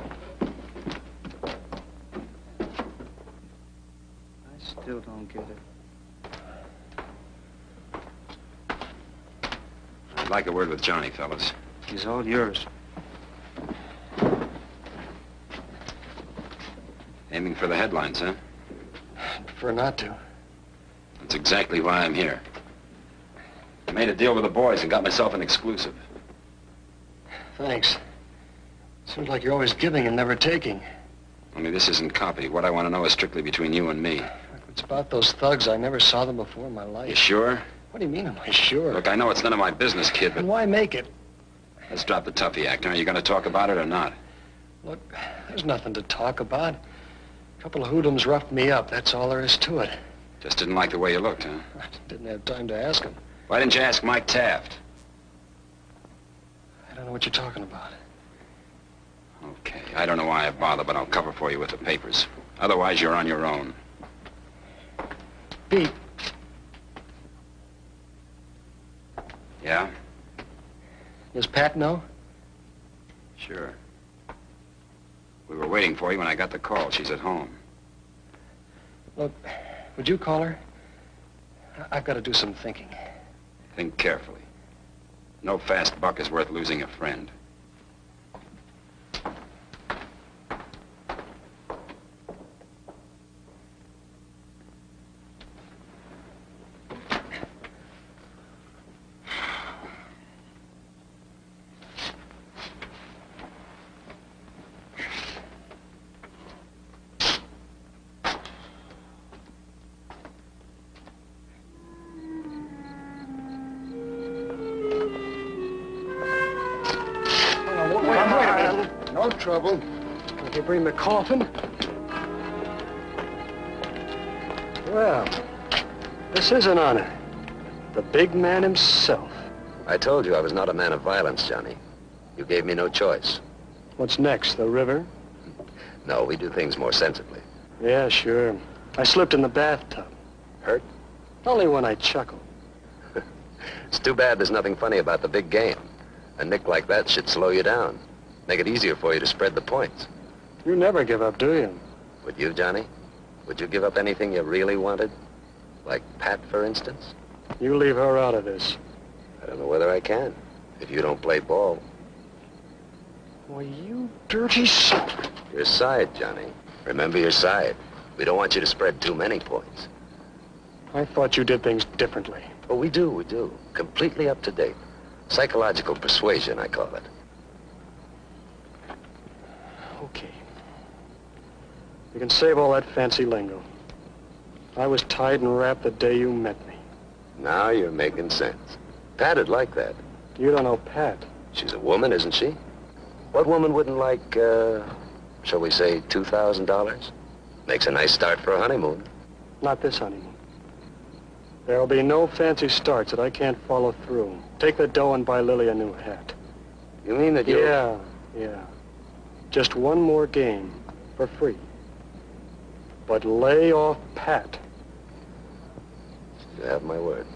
I still don't get it. I'd like a word with Johnny, fellas. He's all yours. Aiming for the headlines, huh? I'd prefer not to. That's exactly why I'm here. I made a deal with the boys and got myself an exclusive. Thanks. Seems like you're always giving and never taking. Only this isn't copy. What I want to know is strictly between you and me. It's about those thugs. I never saw them before in my life. You sure? What do you mean, am I sure? Look, I know it's none of my business, kid, but Then why make it? let's drop the toughie act. Are you going to talk about it or not? Look, there's nothing to talk about. A couple of hoodlums roughed me up. That's all there is to it. Just didn't like the way you looked, huh? I didn't have time to ask them. Why didn't you ask Mike Taft? I don't know what you're talking about. Okay, I don't know why I bother, but I'll cover for you with the papers. Otherwise, you're on your own. Pete, Yeah? does Pat know? Sure. We were waiting for you when I got the call. She's at home. Look, would you call her? I've got to do some thinking. Think carefully. No fast buck is worth losing a friend. No trouble. Can you bring the coffin? Well, this is an honor. The big man himself. I told you I was not a man of violence, Johnny. You gave me no choice. What's next, the river? No, we do things more sensibly. Yeah, sure. I slipped in the bathtub. Hurt? Only when I chuckle. It's too bad there's nothing funny about the big game. A nick like that should slow you down. Make it easier for you to spread the points. You never give up, do you? Would you, Johnny? Would you give up anything you really wanted? Like Pat, for instance? You leave her out of this. I don't know whether I can, if you don't play ball. Why, you dirty son. Your side, Johnny. Remember your side. We don't want you to spread too many points. I thought you did things differently. Oh, we do. Completely up to date. Psychological persuasion, I call it. Okay. You can save all that fancy lingo. I was tied and wrapped the day you met me. Now you're making sense. Pat'd like that. You don't know Pat. She's a woman, isn't she? What woman wouldn't like, shall we say, $2,000? Makes a nice start for a honeymoon. Not this honeymoon. There'll be no fancy starts that I can't follow through. Take the dough and buy Lily a new hat. You mean that you... Yeah. Just one more game for free. But lay off Pat. You have my word.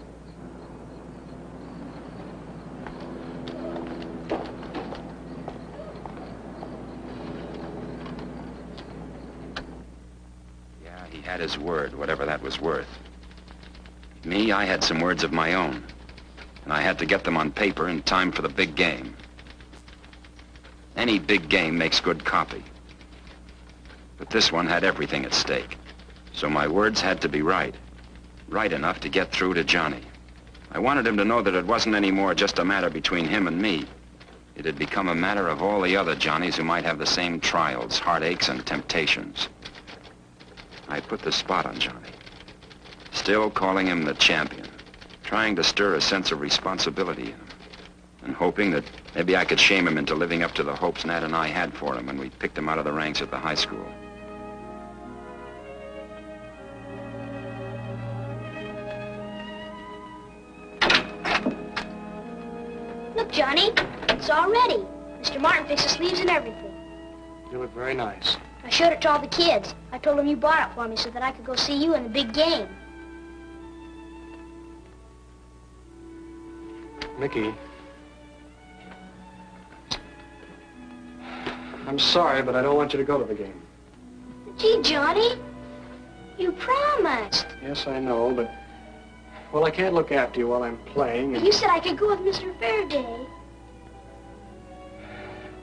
Yeah, he had his word, whatever that was worth. Me, I had some words of my own. And I had to get them on paper in time for the big game. Any big game makes good copy. But this one had everything at stake. So my words had to be right. Right enough to get through to Johnny. I wanted him to know that it wasn't anymore just a matter between him and me. It had become a matter of all the other Johnnies who might have the same trials, heartaches, and temptations. I put the spot on Johnny. Still calling him the champion. Trying to stir a sense of responsibility in him. And hoping that maybe I could shame him into living up to the hopes Nat and I had for him when we picked him out of the ranks at the high school. Look, Johnny, it's all ready. Mr. Martin fixed the sleeves and everything. You look very nice. I showed it to all the kids. I told them you bought it for me so that I could go see you in the big game. Mickey. I'm sorry, but I don't want you to go to the game. Gee, Johnny, you promised. Yes, I know, but... Well, I can't look after you while I'm playing. But you said I could go with Mr. Faraday.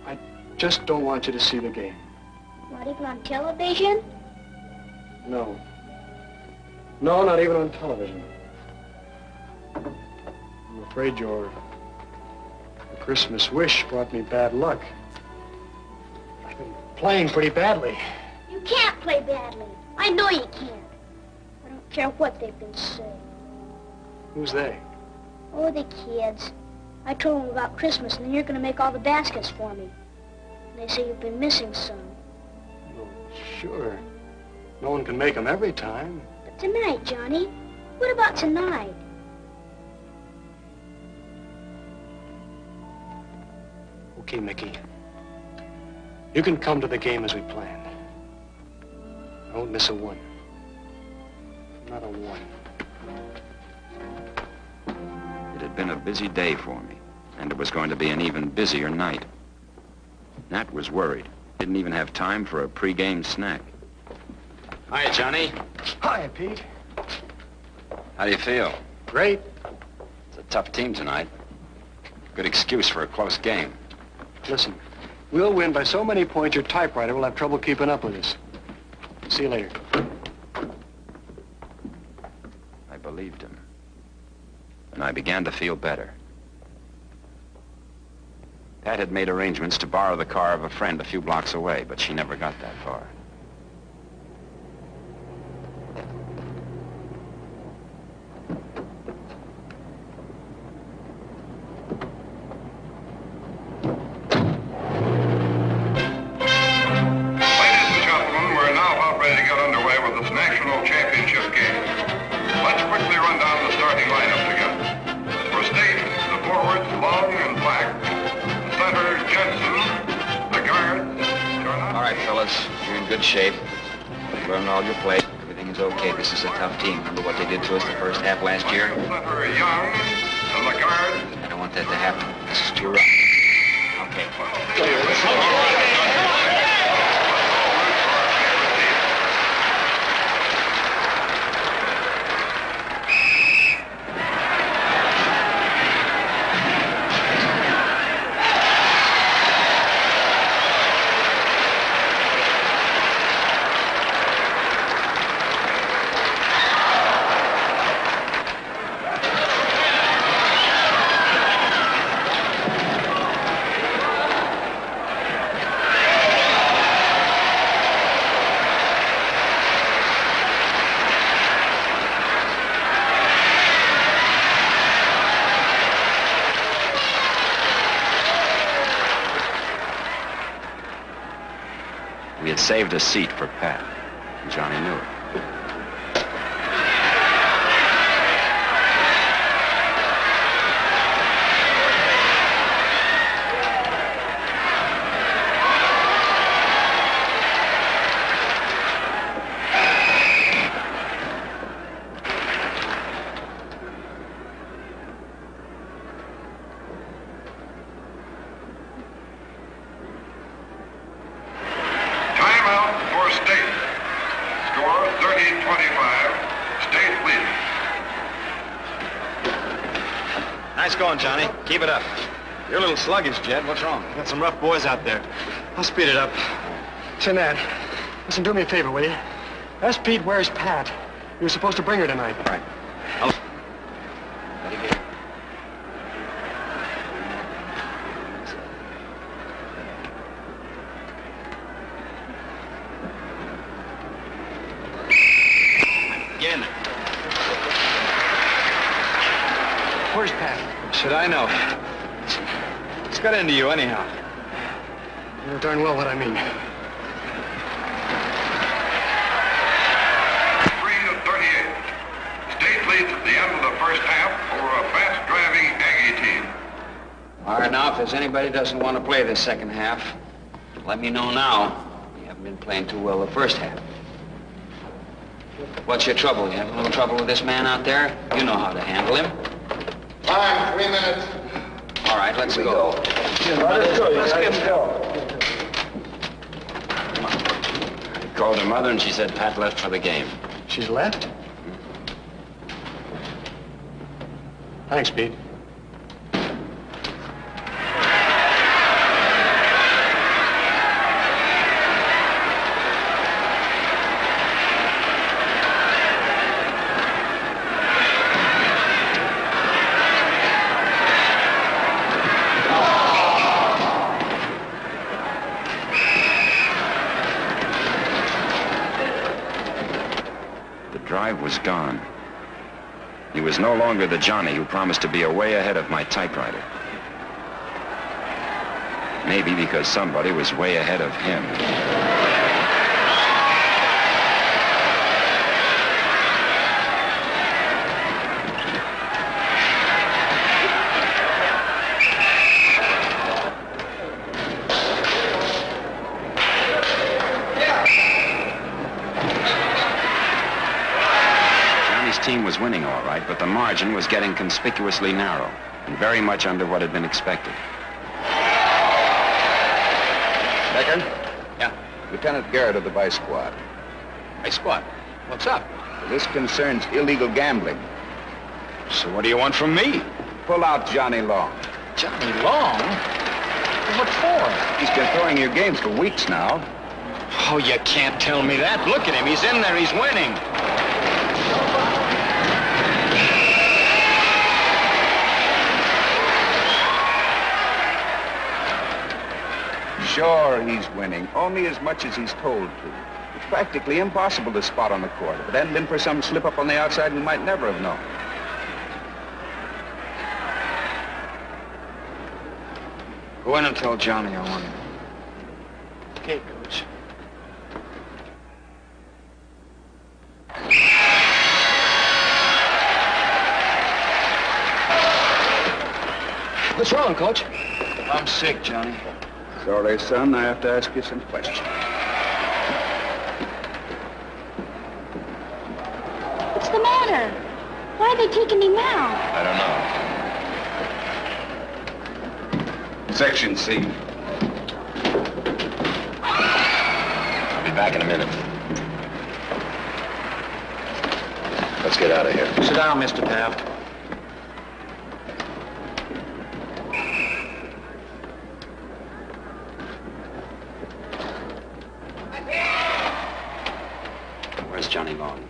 I just don't want you to see the game. Not even on television? No. No, not even on television. I'm afraid your Christmas wish brought me bad luck. I've been playing pretty badly. You can't play badly. I know you can't. I don't care what they've been saying. Who's they? Oh, the kids. I told them about Christmas, and then you're going to make all the baskets for me. And they say you've been missing some. Well, sure. No one can make them every time. But tonight, Johnny. What about tonight? Okay, Mickey. You can come to the game as we planned. I won't miss a one. Not a one. It had been a busy day for me, and it was going to be an even busier night. Nat was worried. Didn't even have time for a pre-game snack. Hi, Johnny. Hi, Pete. How do you feel? Great. It's a tough team tonight. Good excuse for a close game. Listen, we'll win by so many points your typewriter will have trouble keeping up with us. See you later. I believed him. And I began to feel better. Pat had made arrangements to borrow the car of a friend a few blocks away, but she never got that far. Ladies and gentlemen, we're now about ready to get underway with this national championship game. Let's quickly run down the starting lineup together. For State, the forwards, good shape. You learned all your plays. Everything is okay. This is a tough team. Remember what they did to us the first half last year? Center Young, and the guard. I don't want that to happen. This is too rough. We had saved a seat for Pat, and Johnny knew it. Timeout for State. Score 30-25. State leading. Nice going, Johnny. Keep it up. You're a little sluggish, Jed. What's wrong? Got some rough boys out there. I'll speed it up. Say, Nat, listen, do me a favor, will you? Ask Pete where's Pat. You were supposed to bring her tonight. All right. Get in there. Where's Pat? Should I know? What's got into you, anyhow? You know darn well what I mean. 3-38. State leads at the end of the first half over a fast-driving Aggie team. All right, now, if there's anybody who doesn't want to play this second half, let me know now. You haven't been playing too well the first half. What's your trouble? You having a little trouble with this man out there? You know how to handle him. Time, 3 minutes. All right, let's go. Let's get go. I called her mother, and she said Pat left for the game. She's left? Thanks, Pete. The drive was gone. He was no longer the Johnny who promised to be way ahead of my typewriter. Maybe because somebody was way ahead of him. Team was winning all right, but the margin was getting conspicuously narrow and very much under what had been expected. Becker? Yeah? Lieutenant Garrett of the Vice Squad. Hey, Squad, what's up? This concerns illegal gambling. So what do you want from me? Pull out Johnny Long. Johnny Long? What for? He's been throwing your games for weeks now. Oh, you can't tell me that. Look at him. He's in there. He's winning. Sure, he's winning, only as much as he's told to. It's practically impossible to spot on the court. If it hadn't been for some slip-up on the outside, we might never have known. Go in and tell Johnny I want him. Okay, Coach. What's wrong, Coach? I'm sick, Johnny. Sorry, son, I have to ask you some questions. Why are they taking him out? I don't know. Section C. I'll be back in a minute. Let's get out of here. Sit down, Mr. Taft. Where's Johnny Long?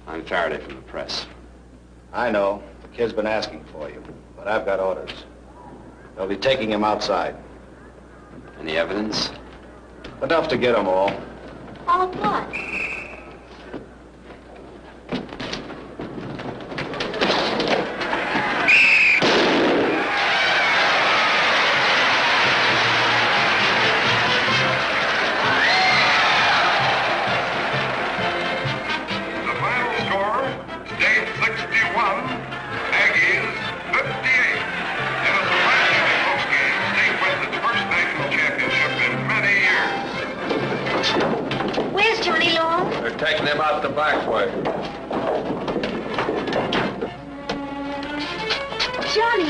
I'm Faraday from the press. I know. The kid's been asking for you, but I've got orders. They'll be taking him outside. Any evidence? Enough to get them all. All what? The final score, State 61, Aggies 58. In a surprisingly close game, State wins its first national championship in many years. Where's Johnny Long? They're taking him out the back way. Johnny!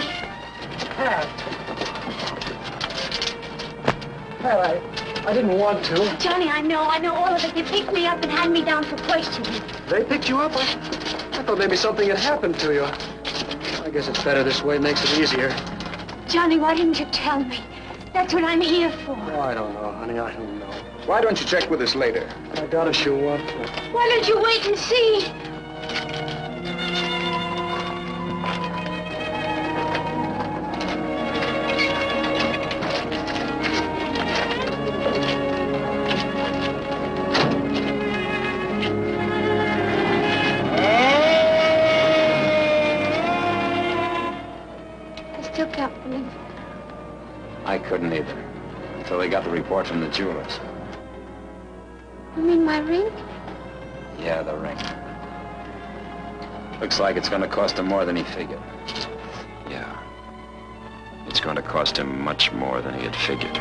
Pat, I didn't want to. Johnny, I know all of it. You picked me up and had me down for questioning. They picked you up? I thought maybe something had happened to you. I guess it's better this way. It makes it easier. Johnny, why didn't you tell me? That's what I'm here for. Oh, I don't know, honey. I don't know. Why don't you check with us later? I gotta show up. Why don't you wait and see? I still can't believe it. I couldn't either. Until they got the report from the jewelers. You mean my ring? Yeah, the ring. Looks like it's going to cost him more than he figured. Yeah. It's going to cost him much more than he had figured.